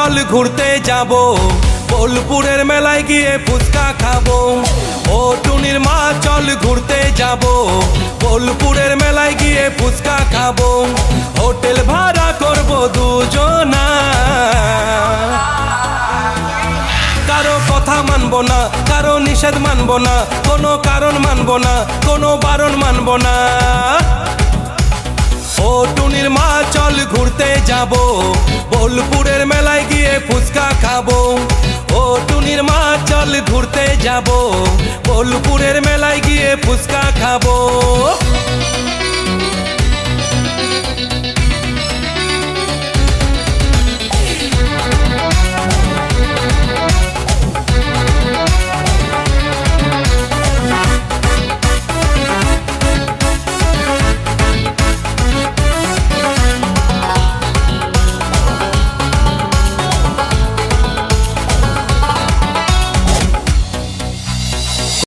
চল ঘুরতে যাব, বোলপুরের মেলায় গিয়ে ফুচকা খাবো। ও টুনির মা চল ঘুরতে যাব, বোলপুরের মেলায় গিয়ে ফুচকা খাবো। হোটেল ভাড়া করব দুজনা, কারো কথা মানবো না, কারো নিষেধ মানবো না, কোনো কারণ মানবো না, কোনো বারণ মানবো না। ও টুনির মা চল ঘুরতে যাব, বোলপুরের মেলায় গিয়ে ফুচকা খাবো। ও টুনির মা চল ঘুরতে যাব, বোলপুরের মেলায় গিয়ে ফুচকা খাবো।